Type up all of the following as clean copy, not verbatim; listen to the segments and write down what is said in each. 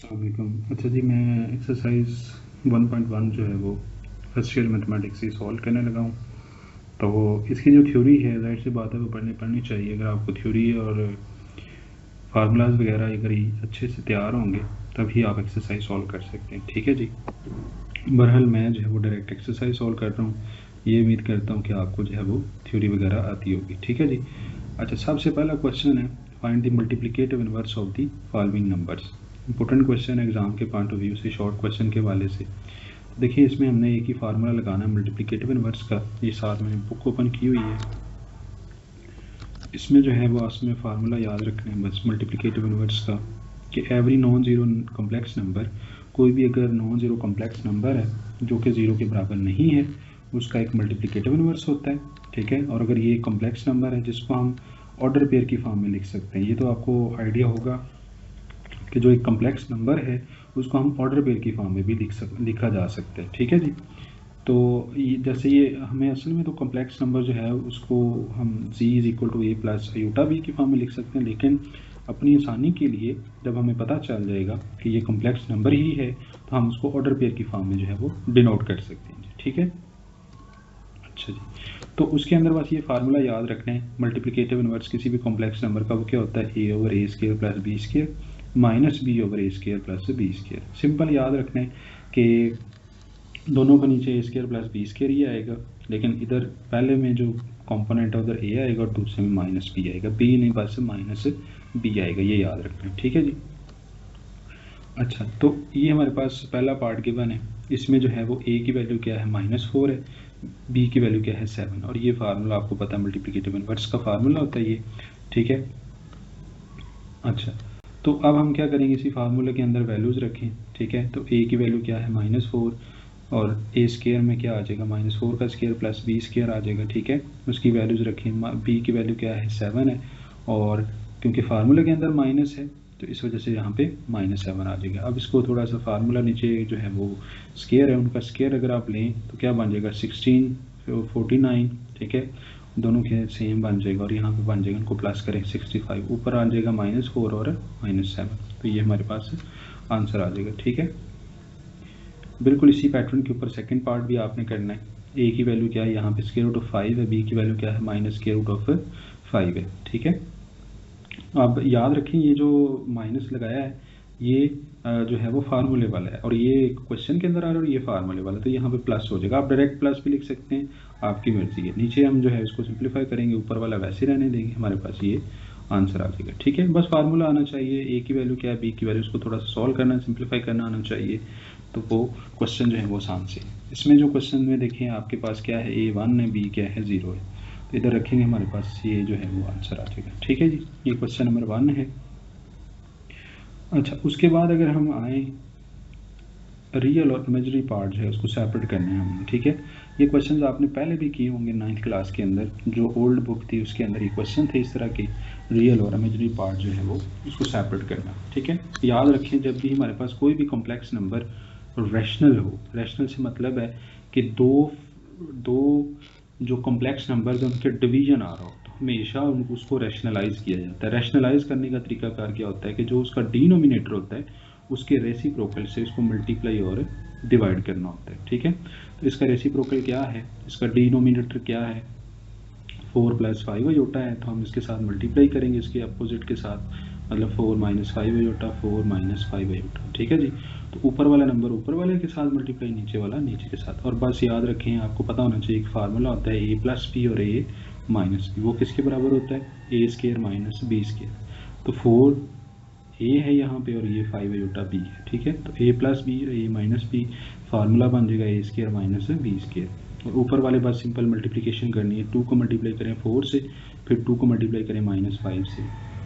अस्सलामुअलैकुम। अच्छा जी, मैं एक्सरसाइज 1.1 जो है वो फर्स्ट ईयर मैथमेटिक्स से सॉल्व करने लगा हूँ। तो इसकी जो थ्योरी है, ज़ाहिर सी बात है वो पढ़नी चाहिए। अगर आपको थ्योरी और फार्मूलाज वगैरह अगर ही अच्छे से तैयार होंगे तभी आप एक्सरसाइज सॉल्व कर सकते हैं। ठीक है जी। बहरहाल मैं जो है वो डायरेक्ट एक्सरसाइज सॉल्व कर रहा हूँ। ये उम्मीद करता हूँ कि आपको जो है वो थ्योरी वगैरह आती होगी। ठीक है जी। अच्छा, सबसे पहला क्वेश्चन है, find the multiplicative inverse of the following numbers. Important question है एग्जाम के पॉइंट ऑफ व्यू से, शॉर्ट क्वेश्चन के वाले से। देखिए, इसमें हमने एक ही फार्मूला लगाना है मल्टीप्लिकेटिव इनवर्स का। ये साथ मैंने बुक ओपन की हुई है। इसमें जो है वो इसमें फार्मूला याद रखना है बस मल्टीप्लिकेटिव इनवर्स का, कि every non zero complex number, कोई भी अगर नॉन ज़ीरो कम्प्लेक्स नंबर है जो कि ज़ीरो के बराबर नहीं है, उसका एक मल्टीप्लिकेटिव इनवर्स होता है। ठीक है। और अगर ये कम्प्लेक्स नंबर है जिसको हम ऑर्डर पेयर की फॉर्म में लिख सकते हैं, ये तो आपको आइडिया होगा कि जो एक कम्प्लेक्स नंबर है उसको हम ऑर्डर पेयर की फॉर्म में भी लिखा जा सकता है। ठीक है जी। तो जैसे ये हमें असल में तो कम्प्लेक्स नंबर जो है उसको हम z is equal to A plus iota B की फॉर्म में लिख सकते हैं, लेकिन अपनी आसानी के लिए जब हमें पता चल जाएगा कि ये कम्प्लेक्स नंबर ही है तो हम उसको ऑर्डर पेयर की फॉर्म में जो है वो डिनोट कर सकते हैं। ठीक है। अच्छा जी, तो उसके अंदर बस ये फार्मूला याद रखना है। मल्टीप्लिकेटिव इनवर्स किसी भी कॉम्प्लेक्स नंबर का वो क्या होता है, a over a square plus b square minus b over a square plus b square. Simple याद रखना है कि दोनों का नीचे a square plus b square ही आएगा, लेकिन इधर पहले में जो कंपोनेंट है उधर ए आएगा और दूसरे में माइनस बी आएगा। बी नहीं बस माइनस बी आएगा, ये याद रखना है। ठीक है जी। अच्छा, तो ये हमारे पास पहला पार्ट गिवन है। इसमें जो है वो ए की वैल्यू क्या है, -4 है, बी की वैल्यू क्या है 7, और ये फार्मूला आपको पता है मल्टीप्लिकेटिव इनवर्स का फार्मूला होता है ये। ठीक है। अच्छा, तो अब हम क्या करेंगे, इसी फार्मूले के अंदर वैल्यूज़ रखें। ठीक है। तो ए की वैल्यू क्या है -4, और ए स्केयर में क्या आ जाएगा, -4 का स्केयर प्लस बी स्केयर आ जाएगा। ठीक है। उसकी वैल्यूज़ रखें। बी की वैल्यू क्या है 7 है, और क्योंकि फार्मूले के अंदर माइनस है तो इस वजह से यहाँ पे -7 आ जाएगा। अब इसको थोड़ा सा फार्मूला नीचे जो है वो स्केयर है, उनका स्केयर अगर आप लें तो क्या बन जाएगा 16 49। ठीक है। दोनों के सेम बन जाएगा, और यहाँ पे बन जाएगा, उनको प्लस करें 65, ऊपर आ जाएगा -4 और -7, तो ये हमारे पास आंसर आ जाएगा। ठीक है। बिल्कुल इसी पैटर्न के ऊपर सेकंड पार्ट भी आपने करना है। ए की वैल्यू क्या है, यहाँ पे स्क्वायर रूट ऑफ 5 है, बी की वैल्यू क्या है माइनस स्क्वायर रूट ऑफ 5 है। ठीक है। अब याद रखें ये जो माइनस लगाया है ये जो है वो फार्मूले वाला है, और ये क्वेश्चन के अंदर आ रहा है और ये फार्मूले वाला, तो यहाँ पे प्लस हो जाएगा। आप डायरेक्ट प्लस भी लिख सकते हैं, आपकी मर्जी है। नीचे हम जो है इसको सिंप्लीफाई करेंगे, ऊपर वाला वैसे रहने देंगे, हमारे पास ये आंसर आ जाएगा। ठीक है। बस फार्मूला आना चाहिए, ए की वैल्यू क्या है, बी की वैल्यू, उसको थोड़ा सा सॉल्व करना, सिंप्लीफाई करना आना चाहिए, तो वो क्वेश्चन जो है वो आसान से। इसमें जो क्वेश्चन में देखें आपके पास क्या है, ए 1 है, बी क्या है 0 है, तो इधर रखेंगे हमारे पास ये जो है वो आंसर आ जाएगा। ठीक है जी। ये क्वेश्चन नंबर 1 है। अच्छा, उसके बाद अगर हम आए रियल और इमेजरी पार्ट जो है उसको सेपरेट करना है हमने। ठीक है। ये क्वेश्चंस आपने पहले भी किए होंगे 9th क्लास के अंदर, जो ओल्ड बुक थी उसके अंदर ये क्वेश्चन थे इस तरह के, रियल और इमेजरी पार्ट जो है वो उसको सेपरेट करना। ठीक है। याद रखें, जब भी हमारे पास कोई भी कॉम्प्लेक्स नंबर रैशनल हो, रैशनल से मतलब है कि दो जो कॉम्प्लेक्स नंबर है उनके डिवीजन आ रहा हो, तो हमेशा उसको रैशनलाइज किया जाता है। रैशनलाइज करने का तरीकाकार क्या होता है कि जो उसका डिनोमिनेटर होता है उसके रेसिप्रोकल से इसको मल्टीप्लाई और डिवाइड करना होता है। ठीक है। तो इसका रेसिप्रोकल क्या है, इसका डिनोमिनेटर क्या है, 4 + 5 अयोटा है, तो हम इसके साथ मल्टीप्लाई करेंगे इसके अपोजिट के साथ, मतलब 4 - 5 अयोटा, 4 - 5 अयोटा। ठीक है जी। तो ऊपर वाला नंबर ऊपर वाले के साथ मल्टीप्लाई, नीचे वाला नीचे के साथ। और बस याद रखें, आपको पता होना चाहिए एक फार्मूला होता है a + b और a - b, वो किसके बराबर होता है, a square minus b square. तो 4 ए है यहाँ पे और ये 5 अयोटा बी है। ठीक है। तो a + b a - b formula बन जाएगा a square minus B square, और ऊपर वाले बात सिंपल मल्टीप्लिकेशन करनी है। 2 को मल्टीप्लाई करें 4 से, फिर 2 को मल्टीप्लाई करें -5 से।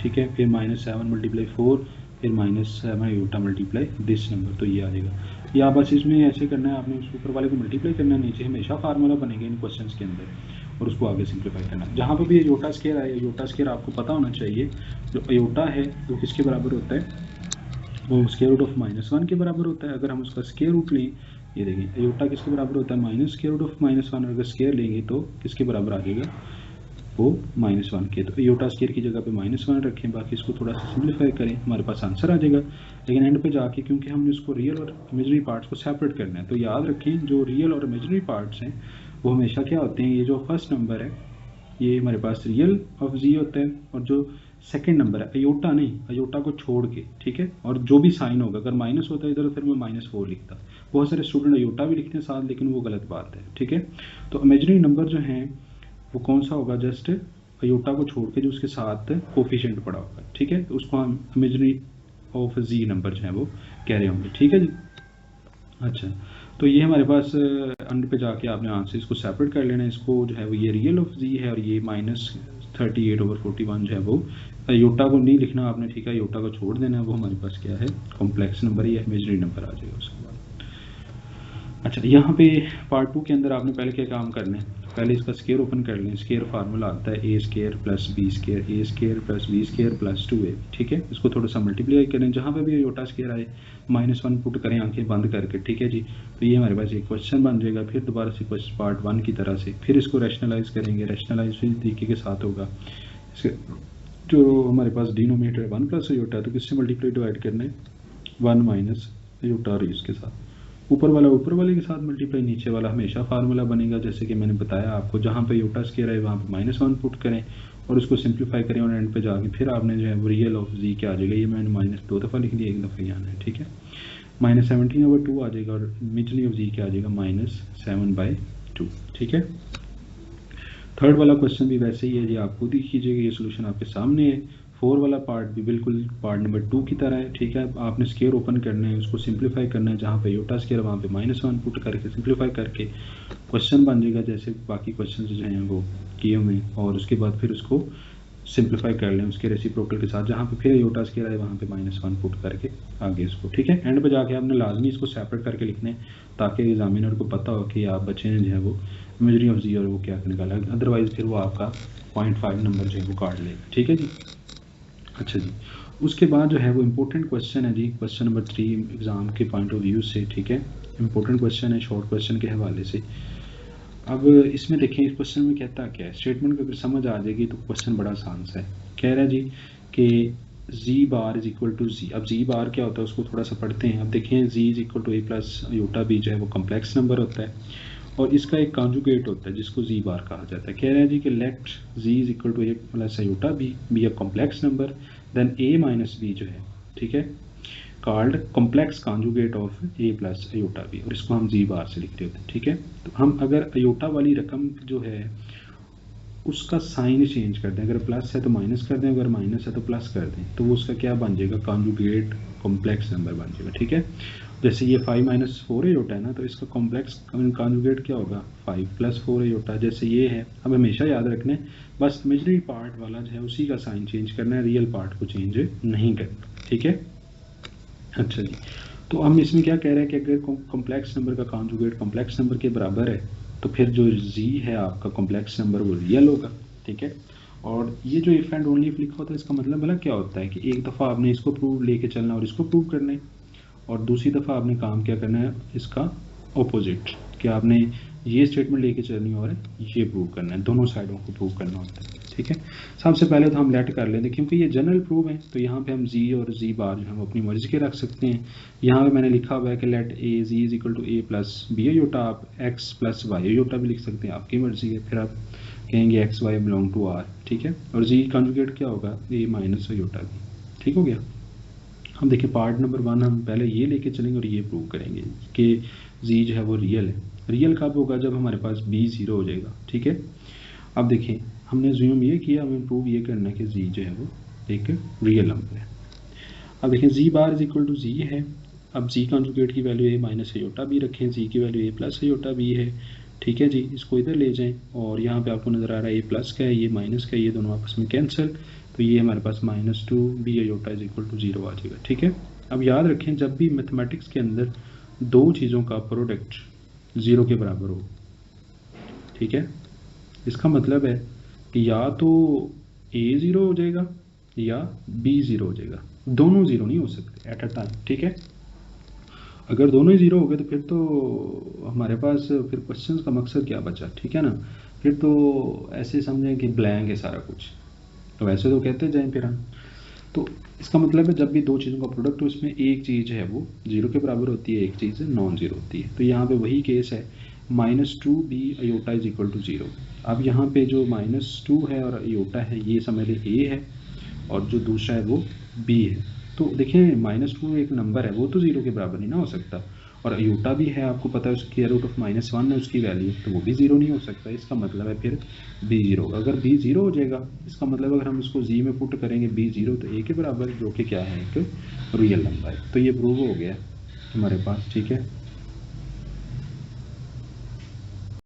ठीक है। फिर -7 × 4, फिर -7 अयोटा मल्टीप्लाई दिस नंबर, तो ये आ जाएगा। या बस इसमें ऐसे करना है, आपने उस ऊपर वाले को मल्टीप्लाई करना है, नीचे हमेशा फार्मूला बनेगा इन क्वेश्चन के अंदर, और उसको आगे सिंप्लीफाई करना। जहाँ पर भी अयोटा स्क्वायर आए, अयोटा स्क्वायर आपको पता होना चाहिए, जो अयोटा है वो किसके बराबर होता है, वो स्क्वायर रूट ऑफ -1 के बराबर होता है। अगर हम उसका स्क्वायर रूट लें, ये देखिए अयोटा किसके बराबर होता है, -√(-1), और अगर स्क्वायर लेंगे तो किसके बराबर आ जाएगा, वो -1 के, तो अयोटा स्केयर की जगह पे -1 रखें, बाकी इसको थोड़ा सा सिंप्लीफाई करें, हमारे पास आंसर आ जाएगा। लेकिन एंड पे जाके क्योंकि हमने उसको रियल और इमेजिनरी पार्ट्स को सेपरेट करना है, तो याद रखें जो रियल और इमेजिनरी पार्ट्स हैं वो हमेशा क्या होते हैं, ये जो फर्स्ट नंबर है ये हमारे पास रियल ऑफ जी होता है, और जो सेकंड नंबर है अयोटा नहीं, अयोटा को छोड़ के, ठीक है, और जो भी साइन होगा, अगर माइनस होता है इधर फिर मैं -4 लिखता। बहुत सारे स्टूडेंट अयोटा भी लिखते हैं साथ, लेकिन वो गलत बात है, ठीक है। तो इमेजिनरी नंबर जो हैं वो कौन सा होगा, जस्ट अयोटा को छोड़ के जो उसके साथ कोफिशिएंट पड़ा होगा, ठीक है, तो उसको हम इमेजिनरी ऑफ जी नंबर जो है वो कह रहे होंगे, ठीक है जी। अच्छा, तो ये हमारे पास अंडर पे जाके आपने आंसर इसको सेपरेट कर लेना है, इसको जो है वो ये रियल ऑफ जी है और ये -38/41 जो है वो योटा को नहीं लिखना आपने, ठीक है, योटा को छोड़ देना है, वो हमारे पास क्या है कॉम्प्लेक्स नंबर या इमेजिनरी नंबर आ जाएगा उसके बाद। अच्छा, यहाँ पे पार्ट 2 के अंदर आपने पहले क्या काम करना है, पहले इसका स्केयर ओपन कर लें। स्केयर फार्मूला आता है a square plus b square, a square plus b square plus 2a, ठीक है। इसको थोड़ा सा मल्टीप्लाई करें, जहाँ पे भी योटा स्केयर आए -1 पुट करें आंखें बंद करके, ठीक है जी। तो ये हमारे पास एक क्वेश्चन बन जाएगा। फिर दोबारा से क्वेश्चन पार्ट 1 की तरह से फिर इसको रैशनलाइज करेंगे, रैशनलाइज इस तरीके के साथ होगा। जो हमारे पास डिनोमिनेटर 1 प्लस योटा है, तो किससे मल्टीप्लाई डिवाइड करना है, 1 माइनस योटा और इसके साथ, ऊपर वाला ऊपर वाले के साथ मल्टीप्लाई, नीचे वाला हमेशा फार्मूला बनेगा जैसे कि मैंने बताया आपको, जहाँ पे योटा स्केयर है वहाँ पे -1 पुट करें और उसको सिंप्लीफाई करें, और एंड पे जाके फिर आपने जो है वो रियल ऑफ जी क्या आ जाएगा, ये मैंने -2 दफ़ा लिख दिया, एक दफ़ा ही आना है, ठीक है। -17/2 आ जाएगा और इमेजिनरी ऑफ जी क्या आ जाएगा, -7/2, ठीक है। थर्ड वाला क्वेश्चन भी वैसे ही है जी, आप खुद ही कीजिएगा, ये सोल्यूशन आपके सामने है। 4 वाला पार्ट भी बिल्कुल पार्ट नंबर 2 की तरह है, ठीक है। आपने स्केयर ओपन करना है, उसको सिंप्लीफाई करना है, जहाँ पे योटा स्केयर वहाँ पे -1 पुट करके सिंप्लीफाई करके क्वेश्चन बन जाएगा जैसे बाकी क्वेश्चन जो हैं वो किए हुए, और उसके बाद फिर उसको सिंप्लीफाई कर लें उसके रेसिप्रोकल के साथ, जहाँ पे फिर योटा स्केयर आए वहाँ पे -1 पुट करके आगे इसको, ठीक है। एंड पे जाके आपने लाजमी इसको सेपरेट करके लिखना है ताकि एग्जामिनर को पता हो कि आप बच्चे ने जो है वो इमेजिनरी ऑफ जी और वो क्या निकाला, अदरवाइज फिर वो आपका 0.5 नंबर जो है वो काट लेगा, ठीक है जी। अच्छा जी, उसके बाद जो है वो इम्पोर्टेंट क्वेश्चन है जी, क्वेश्चन नंबर 3 एग्ज़ाम के पॉइंट ऑफ व्यू से, ठीक है, इम्पोर्टेंट क्वेश्चन है शॉर्ट क्वेश्चन के हवाले से। अब इसमें देखें इस क्वेश्चन में कहता क्या है, स्टेटमेंट अगर समझ आ जाएगी तो क्वेश्चन बड़ा आसान सा है। कह रहा है जी कि जी बार इज इक्वल टू जी, अब जी बार क्या होता है उसको थोड़ा सा पढ़ते हैं। अब देखें G is equal to A plus iota b जो है वो कम्प्लेक्स नंबर होता है, और इसका एक कॉन्जुगेट होता है जिसको जी बार कहा जाता है। कह रहे हैं जी कि let Z is equal to A plus iota B a complex number, then A minus B जो है, ठीक है, called complex conjugate of A plus iota B, और इसको हम जी बार से लिख रहे होते हैं, ठीक है। तो हम अगर अयोटा वाली रकम जो है उसका साइन चेंज कर दें, अगर प्लस है तो माइनस कर दें, अगर माइनस है तो प्लस कर दें, तो वो उसका क्या बन जाएगा, कॉन्जुगेट कॉम्प्लेक्स नंबर बन जाएगा, ठीक है। जैसे ये 5 - 4 अयोटा है ना, तो इसका कॉम्प्लेक्स कॉन्जुगेट क्या होगा, 5 + 4 अयोटा, जैसे ये है। अब हमेशा याद रखना है बस इमेजिनरी पार्ट वाला जो है उसी का साइन चेंज करना है, रियल पार्ट को चेंज नहीं करना, ठीक है। अच्छा जी, तो हम इसमें क्या कह रहे हैं कि अगर कॉम्प्लेक्स नंबर का कॉन्जुगेट कॉम्प्लेक्स नंबर के बराबर है तो फिर जो जी है आपका कॉम्प्लेक्स नंबर वो रियल होगा, ठीक है। और ये जो इफ एंड ओनली इफ लिखा होता है इसका मतलब भला क्या होता है कि एक दफ़ा आपने इसको प्रूव लेके चलना और इसको प्रूव करना है, और दूसरी दफ़ा आपने काम क्या करना है इसका ऑपोजिट, कि आपने ये स्टेटमेंट लेके चलनी है और ये प्रूव करना है, दोनों साइडों को प्रूव करना होता है, ठीक है। सबसे पहले तो हम लेट कर लेते हैं क्योंकि ये जनरल प्रूव है, तो यहाँ पे हम जी और जी बार जो हम अपनी मर्जी के रख सकते हैं। यहाँ पे मैंने लिखा हुआ है कि let A Z is equal to A plus B iota, आप एक्स प्लस वाई अयोटा भी लिख सकते हैं, आपकी मर्जी है। फिर आप कहेंगे X Y belong to R, ठीक है, और जी कॉन्जुगेट क्या होगा, ए माइनस अयोटा भी, ठीक हो गया। हम देखिए पार्ट नंबर 1 हम पहले ये लेके चलेंगे और ये प्रूव करेंगे कि जी जो है वो रियल है। रियल कब होगा, जब हमारे पास बी 0 हो जाएगा, ठीक है। अब देखें हमने ज्यूम ये किया, हमें प्रूव ये करना है कि जी जो है वो एक रियल नंबर है। अब देखें जी बार इज इक्वल टू जी है, अब जी कॉन्जुगेट की वैल्यू ए माइनस अयोटा बी रखें, जी की वैल्यू ए प्लस अयोटा बी है, ठीक है जी। इसको इधर ले जाएं और यहाँ पे आपको नज़र आ रहा है ए प्लस का है, ये माइनस का है, ये दोनों आपस में कैंसिल, तो ये हमारे पास -2 B iota is equal to 0 आ जाएगा, ठीक है। अब याद रखें जब भी मैथमेटिक्स के अंदर दो चीज़ों का प्रोडक्ट 0 के बराबर हो, ठीक है, इसका मतलब है कि या तो ए 0 हो जाएगा या बी 0 हो जाएगा, दोनों 0 नहीं हो सकते एट अ टाइम, ठीक है। अगर दोनों ही 0 हो गए तो फिर तो हमारे पास फिर क्वेश्चंस का मकसद क्या बचा, ठीक है ना। फिर तो ऐसे समझें कि ब्लैंक है सारा कुछ, तो वैसे तो कहते जाएं फिर हम। तो इसका मतलब है जब भी दो चीज़ों का प्रोडक्ट हो, उसमें एक चीज़ है वो जीरो के बराबर होती है, एक चीज़ नॉन जीरो होती है। तो यहाँ पे वही केस है, -2b iota is equal to zero. अब यहाँ पे जो -2 है और अयोटा है ये समझ लें ए है, और जो दूसरा है वो बी है। तो देखिए -2 एक नंबर है, वो तो ज़ीरो के बराबर नहीं ना हो सकता, और अयोटा भी है, आपको पता है उसकी रूट ऑफ -1 है उसकी वैल्यू, तो वो भी ज़ीरो नहीं हो सकता। इसका मतलब है फिर बी ज़ीरो। अगर बी ज़ीरो हो जाएगा, इसका मतलब अगर हम इसको जी में पुट करेंगे बी ज़ीरो, तो ए के बराबर, जो कि क्या है एक रियल नंबर है। तो ये प्रूव हो गया हमारे पास, ठीक है।